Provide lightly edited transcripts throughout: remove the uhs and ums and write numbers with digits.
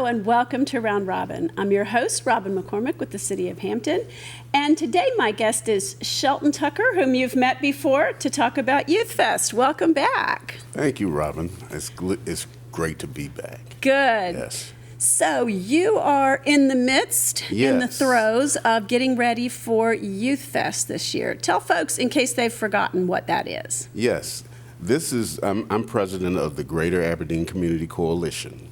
and welcome to Round Robin. I'm your host, Robin McCormick with the City of Hampton. And today my guest is Shelton Tucker, whom you've met before, to talk about YouthFest. Welcome back. Thank you, Robin. It's great to be back. Good. Yes. So you are in the midst, in the throes of getting ready for YouthFest this year. Tell folks, in case they've forgotten, what that is. Yes. I'm president of the Greater Aberdeen Community Coalition.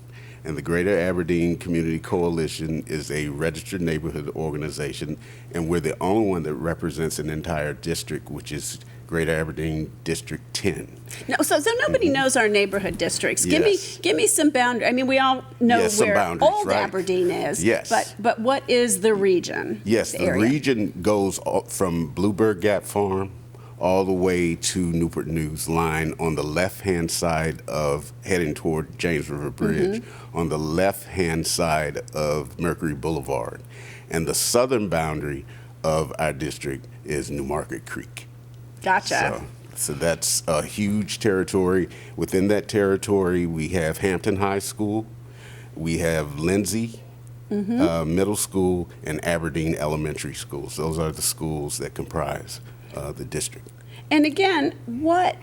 And the Greater Aberdeen Community Coalition is a registered neighborhood organization, and we're the only one that represents an entire district, which is Greater Aberdeen District 10. No, so nobody knows our neighborhood districts. Yes. Give me some boundaries. I mean, we all know where old right? Aberdeen is. Yes. But what is the region? Yes, the region goes from Bluebird Gap Farm all the way to Newport News line on the left-hand side of heading toward James River Bridge, on the left-hand side of Mercury Boulevard. And the southern boundary of our district is Newmarket Creek. Gotcha. So that's a huge territory. Within that territory, we have Hampton High School, we have Lindsay Middle School, and Aberdeen Elementary Schools. Those are the schools that comprise the district. And again, what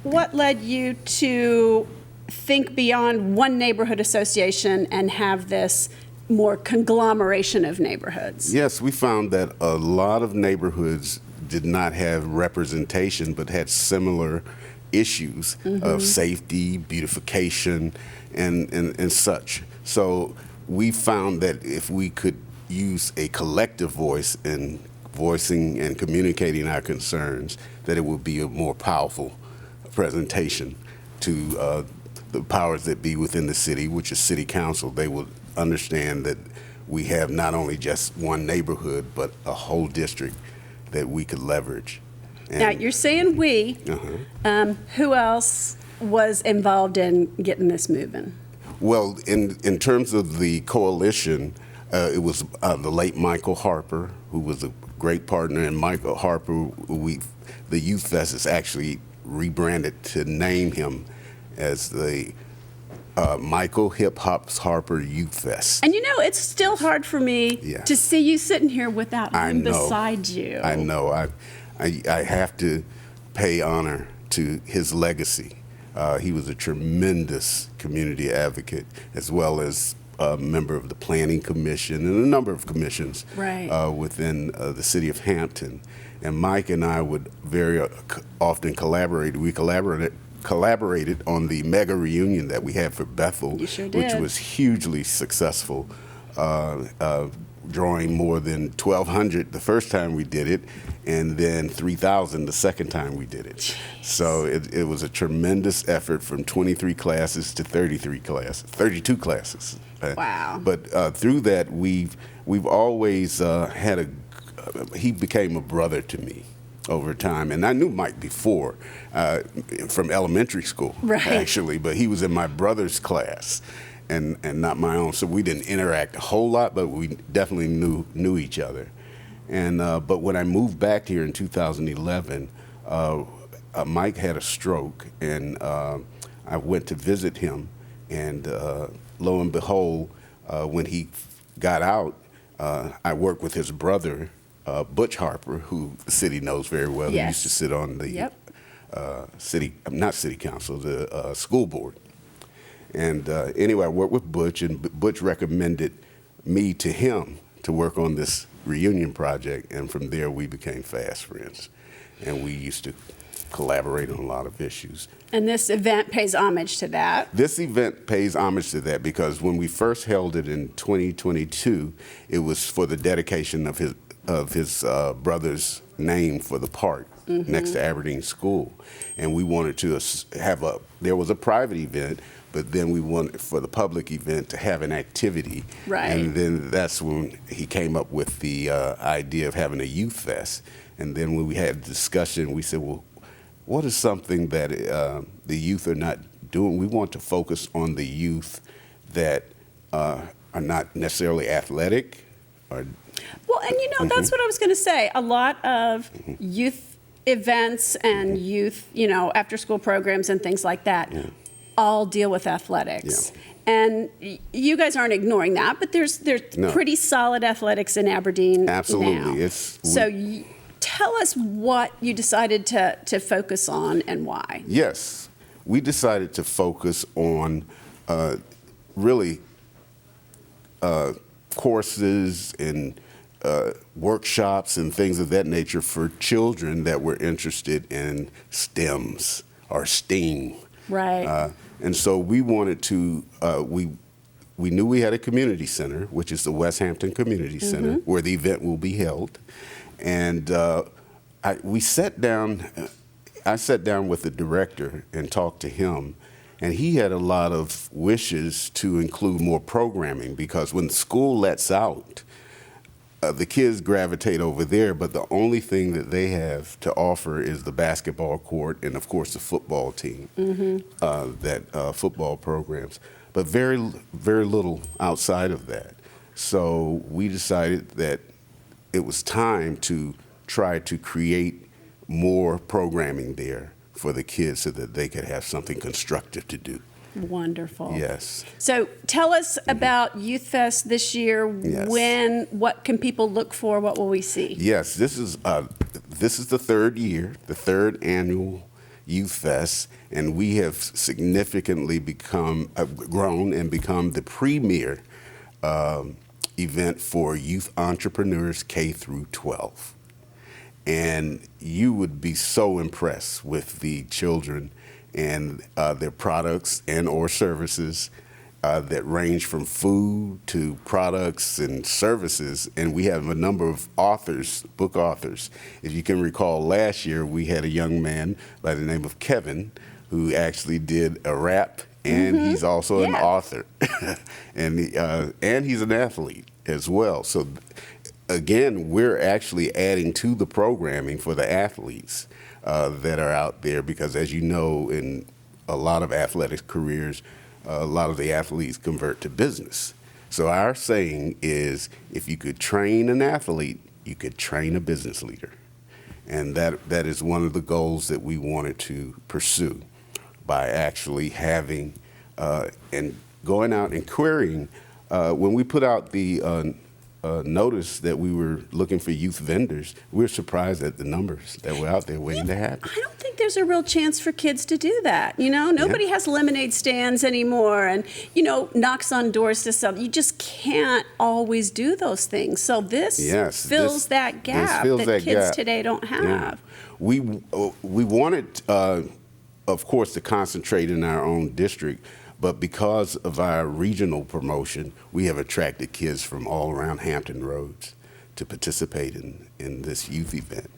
led you to think beyond one neighborhood association and have this more conglomeration of neighborhoods? Yes, we found that a lot of neighborhoods did not have representation but had similar issues of safety, beautification, and such. So we found that if we could use a collective voice in voicing and communicating our concerns, that it would be a more powerful presentation to the powers that be within the city, which is City Council. They would understand that we have not only just one neighborhood, but a whole district that we could leverage. And now, you're saying we. Who else was involved in getting this moving? Well, in terms of the coalition, it was the late Michael Harper, who was a great partner, and Michael Harper, the YouthFest is actually rebranded to name him as the Michael Hip Hops Harper YouthFest. And you know, it's still hard for me to see you sitting here without him beside you. I know. I have to pay honor to his legacy. He was a tremendous community advocate, as well as a member of the Planning Commission and a number of commissions within the city of Hampton. And Mike and I would very often collaborate. We collaborated on the mega reunion that we had for Bethel, which was hugely successful, drawing more than 1,200 the first time we did it, and then 3,000 the second time we did it. Jeez. So it was a tremendous effort, from 23 classes to 32 classes. Wow. But through that, we've always had he became a brother to me over time. And I knew Mike before, from elementary school, actually, but he was in my brother's class and not my own. So we didn't interact a whole lot, but we definitely knew each other. And but when I moved back here in 2011, Mike had a stroke, and I went to visit him, and lo and behold, when he got out, I worked with his brother, Butch Harper, who the city knows very well. He used to sit on the not city council, the school board. And anyway, I worked with Butch, and Butch recommended me to him to work on this reunion project, and from there we became fast friends, and we used to collaborate on a lot of issues. And this event pays homage to that. This event pays homage to that because when we first held it in 2022, it was for the dedication of his brother's name for the park next to Aberdeen School. And we wanted to have there was a private event, but then we wanted for the public event to have an activity. Right. And then that's when he came up with the idea of having a YouthFest. And then when we had a discussion, we said, well, what is something that the youth are not doing? We want to focus on the youth that are not necessarily athletic. Well, and you know, that's what I was going to say. A lot of youth events and youth, after school programs and things like that all deal with athletics. And you guys aren't ignoring that, but there's No. pretty solid athletics in Aberdeen Absolutely. now. Tell us what you decided to focus on and why. Yes, we decided to focus on really courses and workshops and things of that nature for children that were interested in STEMs or STEAM. Right. And so we wanted to, we knew we had a community center, which is the West Hampton Community Center, where the event will be held. And I sat down with the director and talked to him, and he had a lot of wishes to include more programming, because when school lets out, the kids gravitate over there, but the only thing that they have to offer is the basketball court and, of course, the football team, football programs, but very, very little outside of that. So we decided that it was time to try to create more programming there for the kids so that they could have something constructive to do. Wonderful. Yes. So tell us about YouthFest this year. Yes. What can people look for? What will we see? Yes, this is the third year, the third annual YouthFest, and we have significantly grown and become the premier event for youth entrepreneurs K through 12. And you would be so impressed with the children and their products and or services that range from food to products and services. And we have a number of authors, book authors. If you can recall, last year we had a young man by the name of Kevin who actually did a rap, and he's also an author. and he's an athlete as well. So again, we're actually adding to the programming for the athletes that are out there, because as you know, in a lot of athletic careers, a lot of the athletes convert to business. So our saying is, if you could train an athlete, you could train a business leader. And that is one of the goals that we wanted to pursue by actually having and going out and querying. When we put out the notice that we were looking for youth vendors, we were surprised at the numbers that were out there waiting to happen. I don't think there's a real chance for kids to do that. You know, nobody has lemonade stands anymore and, knocks on doors to sell. You just can't always do those things. So this fills that gap that kids today don't have. Yeah. We wanted, of course, to concentrate in our own district, but because of our regional promotion, we have attracted kids from all around Hampton Roads to participate in this youth event.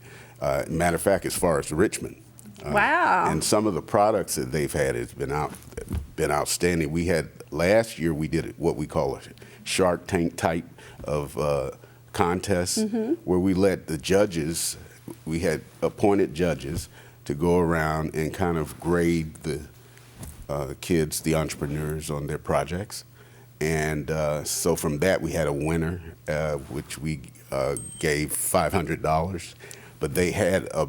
Matter of fact, as far as Richmond. Wow. And some of the products that they've had has been outstanding. We had, last year, we did what we call a Shark Tank type of contest, where we let the judges, we had appointed judges to go around and kind of grade the kids, the entrepreneurs, on their projects. And so from that, we had a winner, which we gave $500. But they had a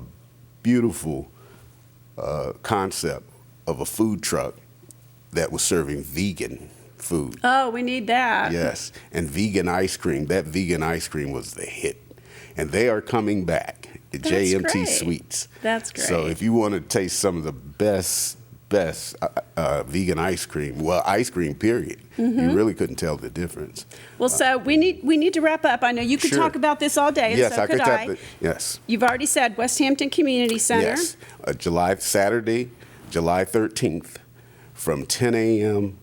beautiful concept of a food truck that was serving vegan food. Oh, we need that. Yes, and vegan ice cream. That vegan ice cream was the hit. And they are coming back at JMT great. Sweets. That's great. So if you want to taste some of the best vegan ice cream, ice cream period, you really couldn't tell the difference. Well, so we need to wrap up. I know you could talk about this all day, and yes, so could I. Yes. You've already said West Hampton Community Center. Yes, Saturday, July 13th, from 10 a.m.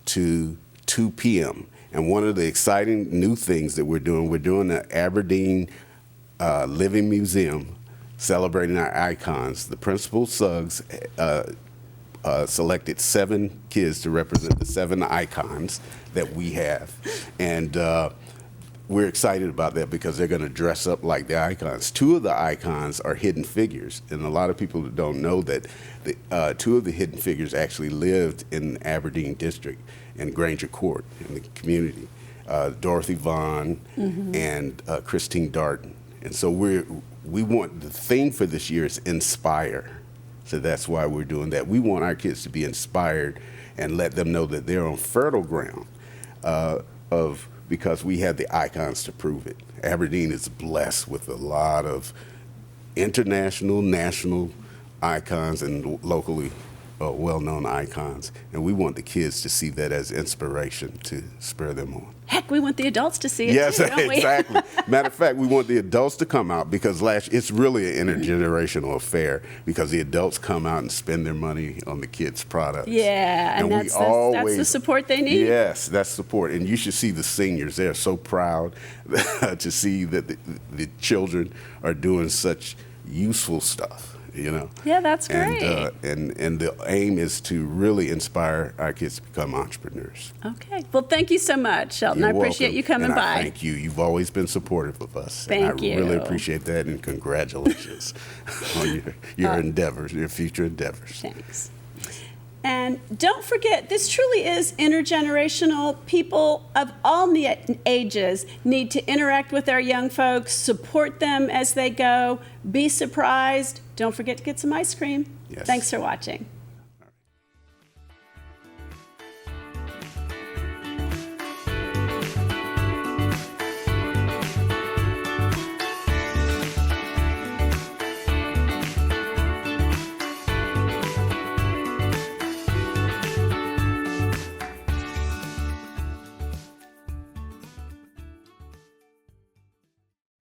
to 2 p.m. And one of the exciting new things that we're doing the Aberdeen Living Museum, celebrating our icons. The Principal Suggs selected 7 kids to represent the 7 icons that we have. And we're excited about that because they're going to dress up like the icons. 2 of the icons are hidden figures, and a lot of people don't know that 2 of the hidden figures actually lived in Aberdeen District in Granger Court in the community. Dorothy Vaughn and Christine Darden. And so we want, the theme for this year is inspire. So that's why we're doing that. We want our kids to be inspired and let them know that they're on fertile ground because we have the icons to prove it. Aberdeen is blessed with a lot of international, national icons and locally well-known icons, and we want the kids to see that as inspiration to spur them on. Heck, we want the adults to see it yes, too, don't we? exactly. Matter of fact, we want the adults to come out because it's really an intergenerational affair because the adults come out and spend their money on the kids' products. Yeah, and that's the support they need. Yes, that's support. And you should see the seniors. They're so proud to see that the children are doing such useful stuff. Yeah, that's great. And the aim is to really inspire our kids to become entrepreneurs. Okay. Well, thank you so much, Shelton. You're I appreciate welcome. you coming and by. Thank you. You've always been supportive of us. Thank you. I really appreciate that, and congratulations on your endeavors, your future endeavors. Thanks. And don't forget, this truly is intergenerational. People of all ages need to interact with our young folks, support them as they go, be surprised. Don't forget to get some ice cream. Yes. Thanks for watching.